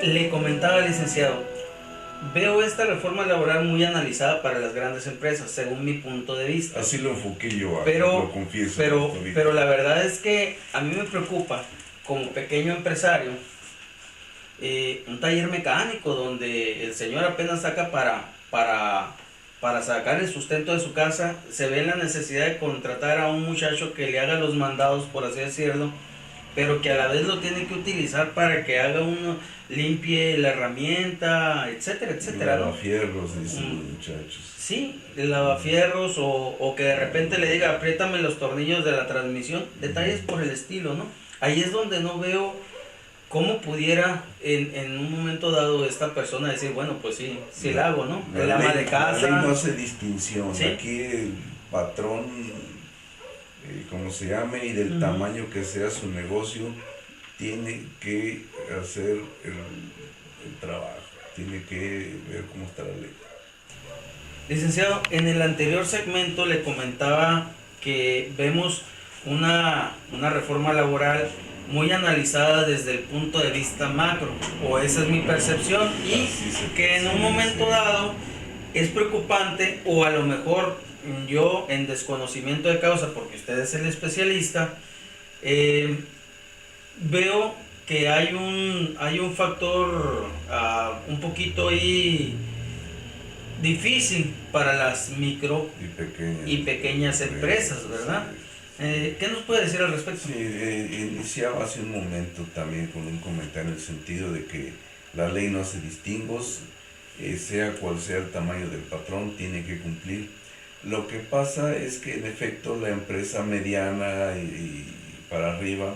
Le comentaba al licenciado, veo esta reforma laboral muy analizada para las grandes empresas, según mi punto de vista. Así lo enfoqué yo, Pero, lo confieso. pero la verdad es que a mí me preocupa, como pequeño empresario, un taller mecánico donde el señor apenas saca para sacar el sustento de su casa, se ve la necesidad de contratar a un muchacho que le haga los mandados, por así decirlo, pero que a la vez lo tiene que utilizar para que haga uno, limpie la herramienta, etcétera, etcétera, ¿no? Lavafierros, dicen los muchachos. Sí, el lavafierros o que de repente le diga, apriétame los tornillos de la transmisión, detalles por el estilo, ¿no? Ahí es donde no veo cómo pudiera en un momento dado esta persona decir, bueno, pues sí, sí la hago, ¿no? El ama de casa. La ley no hace distinción. ¿Sí? Aquí el patrón, como se llame, y del tamaño que sea su negocio, tiene que hacer el trabajo, tiene que ver cómo está la ley. Licenciado, en el anterior segmento le comentaba que vemos una reforma laboral muy analizada desde el punto de vista macro, o esa es mi percepción, y que en un momento dado es preocupante, o a lo mejor yo en desconocimiento de causa, porque usted es el especialista, veo que hay un factor un poquito ahí difícil para las micro y pequeñas empresas, ¿verdad? ¿Qué nos puede decir al respecto? Sí, iniciaba hace un momento también con un comentario en el sentido de que la ley no hace distingos, sea cual sea el tamaño del patrón, tiene que cumplir. Lo que pasa es que en efecto la empresa mediana y para arriba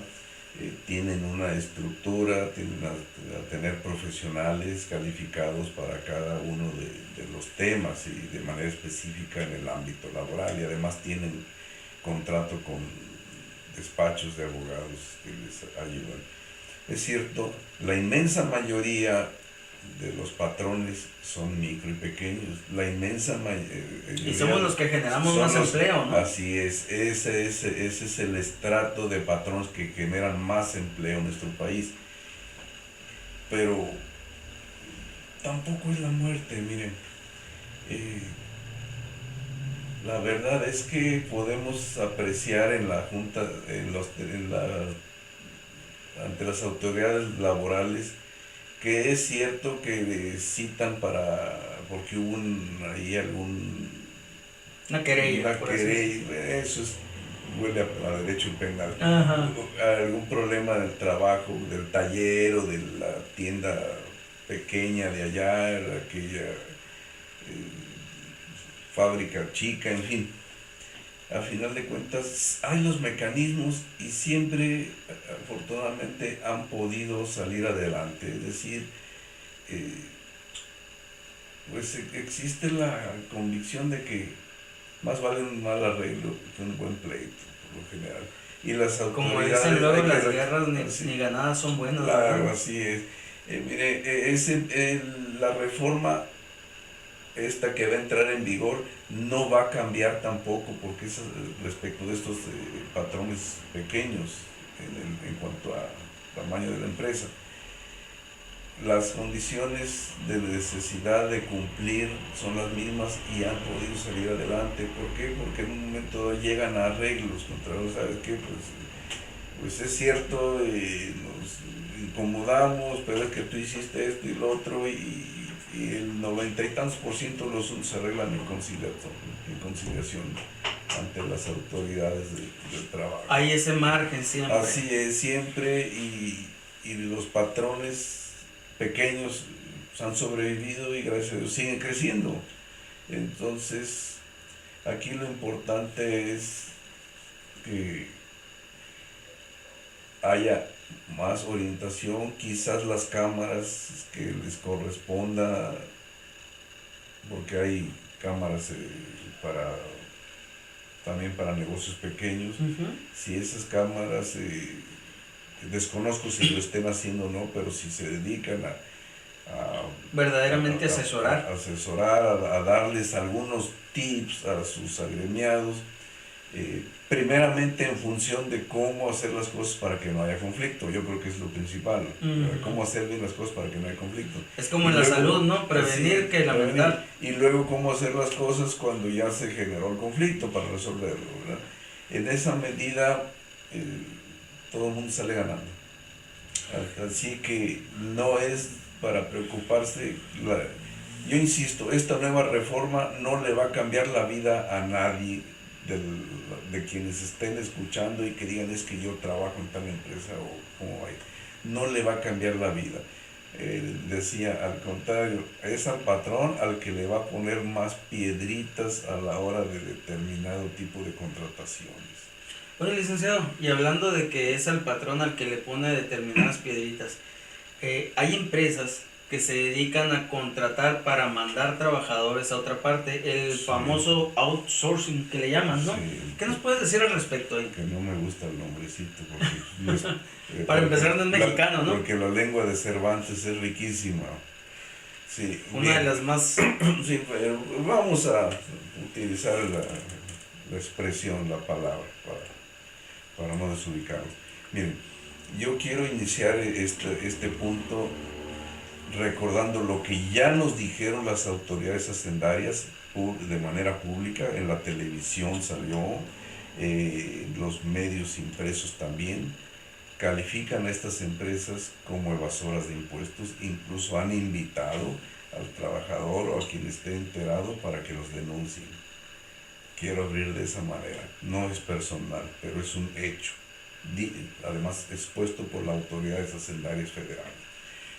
tienen una estructura, tienen a tener profesionales calificados para cada uno de los temas y de manera específica en el ámbito laboral, y además tienen contrato con despachos de abogados que les ayudan. Es cierto, la inmensa mayoría de los patrones son micro y pequeños, la inmensa mayoría. Y somos los que generamos más empleo, ¿no? Así es, ese es el estrato de patrones que generan más empleo en nuestro país. Pero tampoco es la muerte, miren. La verdad es que podemos apreciar en la Junta, ante las autoridades laborales, que es cierto que citan porque hubo una querella, eso huele a derecho penal. Ajá. Algún problema del trabajo, del taller o de la tienda pequeña de allá, aquella fábrica chica, en fin. A final de cuentas hay los mecanismos y siempre afortunadamente han podido salir adelante. Es decir, pues existe la convicción de que más vale un mal arreglo que un buen pleito, por lo general. Y las autoridades, como dicen luego, las guerras ni ganadas son buenas. Claro, así es. Mire, la reforma esta que va a entrar en vigor no va a cambiar tampoco, porque es respecto de estos patrones pequeños en cuanto a tamaño de la empresa. Las condiciones de necesidad de cumplir son las mismas y han podido salir adelante. ¿Por qué? Porque en un momento llegan a arreglos contra los, ¿sabes qué? Pues es cierto, nos incomodamos, pero es que tú hiciste esto y lo otro, y el 90 y tantos % se arreglan en conciliación ante las autoridades del trabajo. Hay ese margen siempre. Así es, siempre, y los patrones pequeños han sobrevivido y gracias a Dios siguen creciendo. Entonces, aquí lo importante es que haya más orientación, quizás las cámaras que les corresponda, porque hay cámaras también para negocios pequeños. Si esas cámaras, desconozco si lo estén haciendo o no, pero si se dedican a verdaderamente asesorar, a darles algunos tips a sus agremiados, primeramente en función de cómo hacer las cosas para que no haya conflicto. Yo creo que es lo principal, cómo hacer bien las cosas para que no haya conflicto. Es como en la salud, ¿no? Prevenir que lamentar. Y luego cómo hacer las cosas cuando ya se generó el conflicto para resolverlo, ¿verdad? En esa medida todo el mundo sale ganando. Así que no es para preocuparse. Yo insisto, esta nueva reforma no le va a cambiar la vida a nadie de quienes estén escuchando y que digan es que yo trabajo en tal empresa o cómo hay. No le va a cambiar la vida. Decía, al contrario, es al patrón al que le va a poner más piedritas a la hora de determinado tipo de contrataciones. Bueno, licenciado, y hablando de que es al patrón al que le pone determinadas piedritas, hay empresas que se dedican a contratar para mandar trabajadores a otra parte, el famoso outsourcing que le llaman, ¿no? Sí. ¿Qué nos puedes decir al respecto ahí? Que no me gusta el nombrecito, porque para empezar no es mexicano, ¿no? Porque la lengua de Cervantes es riquísima. Sí, una de las más... Sí, vamos a utilizar la expresión, la palabra, para no desubicarnos. Miren, yo quiero iniciar este punto recordando lo que ya nos dijeron las autoridades hacendarias de manera pública, en la televisión salió, los medios impresos también, califican a estas empresas como evasoras de impuestos, incluso han invitado al trabajador o a quien esté enterado para que los denuncien. Quiero abrir de esa manera, no es personal, pero es un hecho, además expuesto por las autoridades hacendarias federales.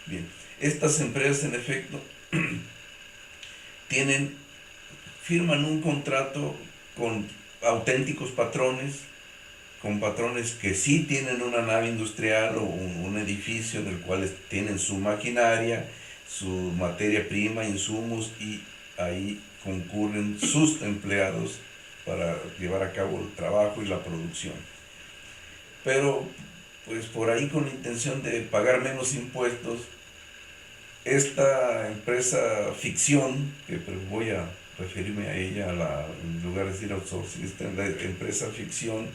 Bien, estas empresas en efecto firman un contrato con auténticos patrones, con patrones que sí tienen una nave industrial o un edificio del cual tienen su maquinaria, su materia prima, insumos, y ahí concurren sus empleados para llevar a cabo el trabajo y la producción. Pero pues por ahí, con la intención de pagar menos impuestos, esta empresa ficción, que voy a referirme a ella en lugar de decir outsourcing, esta empresa ficción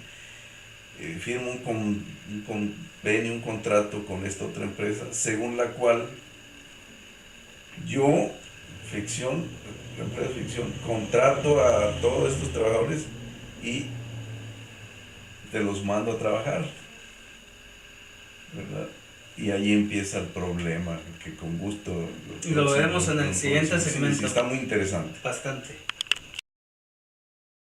firma un convenio, un contrato con esta otra empresa, según la cual yo, ficción, la empresa ficción, contrato a todos estos trabajadores y te los mando a trabajar, ¿verdad? Y ahí empieza el problema, que con gusto lo veremos en el siguiente segmento. Sí, está muy interesante. Bastante.